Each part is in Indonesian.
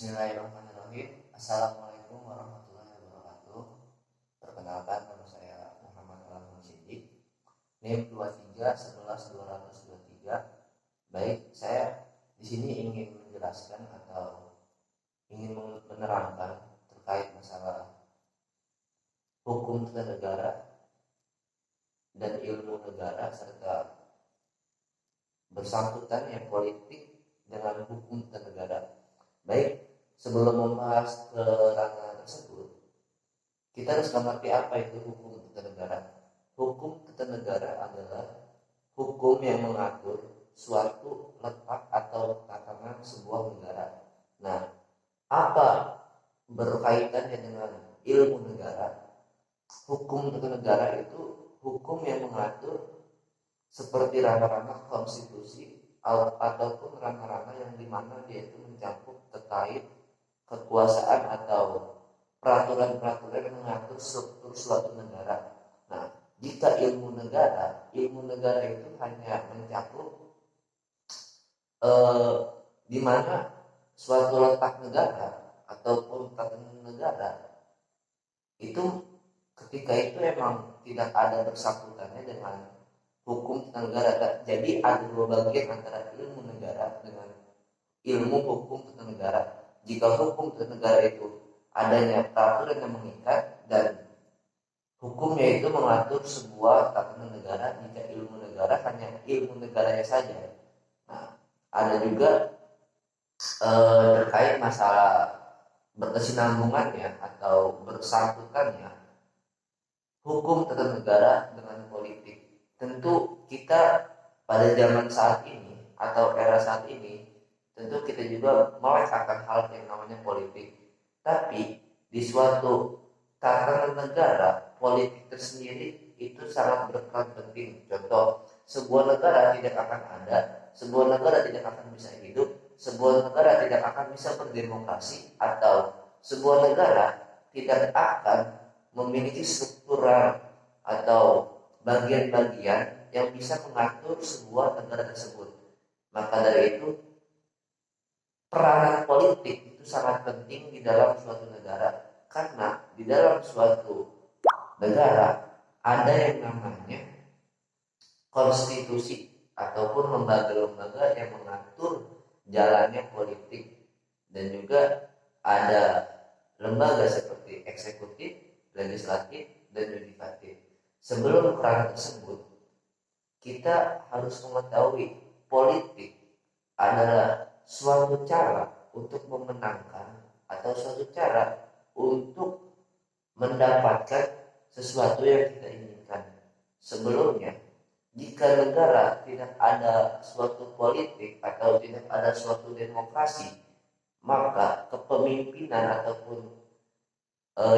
Bismillahirrahmanirrahim. Assalamualaikum warahmatullahi wabarakatuh. Perkenalkan, nama saya Muhammad Alamun Siddiq, NIM 23111223. Baik, saya di sini ingin menjelaskan atau ingin menerangkan terkait masalah hukum tata negara dan ilmu negara serta bersangkutannya politik dengan hukum tata negara. Baik, sebelum membahas ke ranah tersebut, kita harus mengerti apa itu hukum tata negara. Hukum tata negara adalah hukum yang mengatur suatu letak atau tatanan sebuah negara. Nah, apa berkaitannya dengan ilmu negara? Hukum tata negara itu hukum yang mengatur seperti ranah-ranah konstitusi ataupun ranah-ranah yang dimana dia itu mencakup terkait kekuasaan atau peraturan-peraturan yang mengatur struktur suatu negara. Nah, jika ilmu negara itu hanya mencakup di mana suatu letak negara ataupun tatanan negara itu ketika itu emang tidak ada bersangkutannya dengan hukum tata negara. Jadi ada dua bagian antara ilmu negara dengan ilmu hukum tata negara. Jika hukum tata negara itu adanya peraturan yang mengikat dan hukumnya itu mengatur sebuah tatanan negara, jika ilmu negara hanya ilmu negaranya saja. Nah, ada juga terkait masalah berkesinambungannya atau bersangkutannya hukum tata negara dengan politik. Tentu kita pada zaman saat ini atau era saat ini, tentu kita juga melek akan hal yang namanya politik. Tapi di suatu tatanan negara, politik tersendiri itu sangat berperan penting. Contoh, sebuah negara tidak akan ada, sebuah negara tidak akan bisa hidup, sebuah negara tidak akan bisa berdemokrasi, atau sebuah negara tidak akan memiliki struktural atau bagian-bagian yang bisa mengatur sebuah negara tersebut. Maka dari itu, peranan politik itu sangat penting di dalam suatu negara, karena di dalam suatu negara ada yang namanya konstitusi ataupun lembaga-lembaga yang mengatur jalannya politik, dan juga ada lembaga seperti eksekutif, legislatif, dan yudikatif. Sebelum ke ranah tersebut, kita harus mengetahui politik adalah suatu cara untuk memenangkan atau suatu cara untuk mendapatkan sesuatu yang kita inginkan. Sebelumnya, jika negara tidak ada suatu politik atau tidak ada suatu demokrasi, maka kepemimpinan ataupun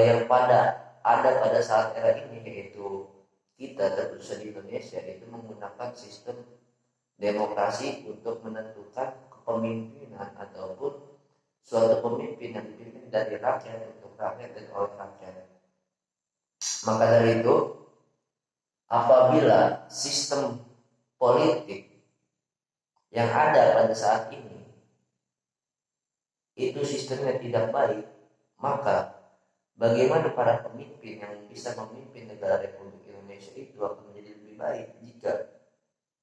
yang ada pada saat era ini, yaitu kita terkhususnya di Indonesia itu menggunakan sistem demokrasi untuk menentukan kepemimpinan ataupun suatu pemimpin yang dipimpin dari rakyat untuk rakyat dan oleh rakyat. Maka dari itu, apabila sistem politik yang ada pada saat ini itu sistemnya tidak baik, maka bagaimana para pemimpin yang bisa memimpin negara Republik Indonesia itu akan menjadi lebih baik jika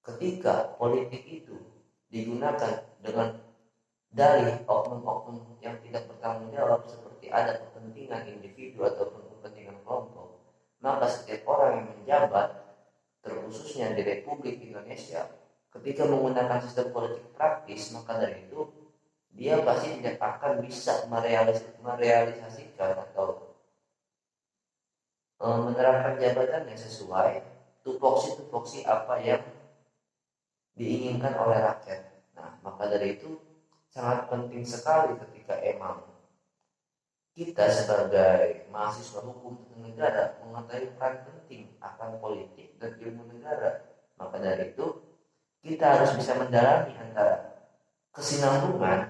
ketika politik itu digunakan dengan dalih oknum-oknum yang tidak bertanggung jawab, seperti ada kepentingan individu ataupun kepentingan kelompok, maka setiap orang yang menjabat, terkhususnya di Republik Indonesia, ketika menggunakan sistem politik praktis, maka dari itu dia pasti tidak akan bisa merealisasikan atau menerapkan jabatannya sesuai tupoksi apa yang diinginkan oleh rakyat. Nah, maka dari itu sangat penting sekali ketika emang kita sebagai mahasiswa hukum tata negara mengetahui peran penting akan politik dan ilmu negara. Maka dari itu kita harus bisa mendalami antara kesinambungan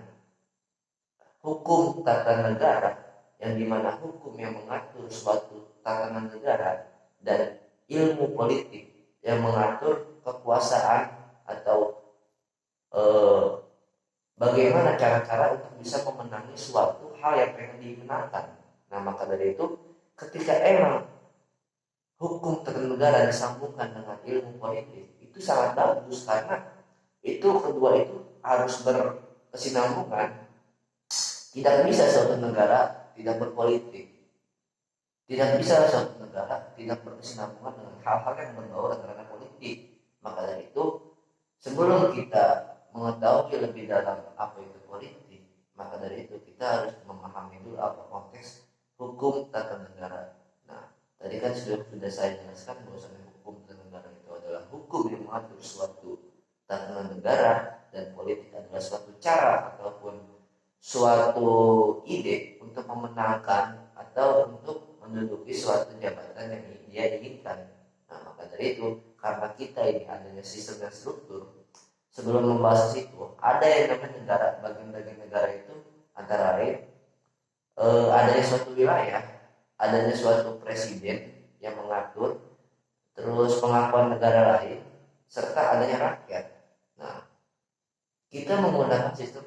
hukum tata negara, yang dimana hukum yang mengatur suatu tatanan negara, dan ilmu politik yang mengatur kekuasaan atau bagaimana cara-cara untuk bisa memenangi suatu hal yang pengen dimenangkan. Nah, maka dari itu ketika emang hukum tata negara disambungkan dengan ilmu politik itu sangat bagus, karena itu kedua itu harus berkesinambungan. Tidak bisa suatu negara tidak berpolitik, tidak bisa suatu negara tidak berkesinambungan dengan hal-hal yang berbau dengan politik. Maka dari itu, sebelum kita mengetahui lebih dalam apa itu politik, maka dari itu kita harus memahami dulu apa konteks hukum tata negara. Nah, tadi kan sudah saya jelaskan bahwasanya hukum tata negara itu adalah hukum yang mengatur suatu tata negara, dan politik adalah suatu cara ataupun suatu ide untuk memenangkan atau untuk menduduki suatu jabatan yang dia inginkan. Nah, maka dari itu, karena kita ini adanya sistem dan struktur, sebelum membahas itu, ada yang namanya negara. Bagian-bagian negara itu antara lain adanya suatu wilayah, adanya suatu presiden yang mengatur, terus pengakuan negara lain, serta adanya rakyat. Nah, kita menggunakan sistem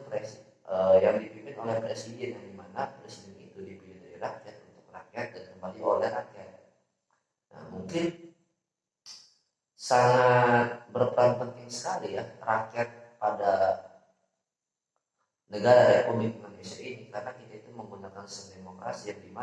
yang dipimpin oleh presiden, yang dimana presiden itu dipilih dari rakyat untuk rakyat dan kembali oleh rakyat. Nah, mungkin sangat berperan penting sekali ya rakyat pada negara Republik Indonesia ini, karena kita itu menggunakan sistem demokrasi yang dimana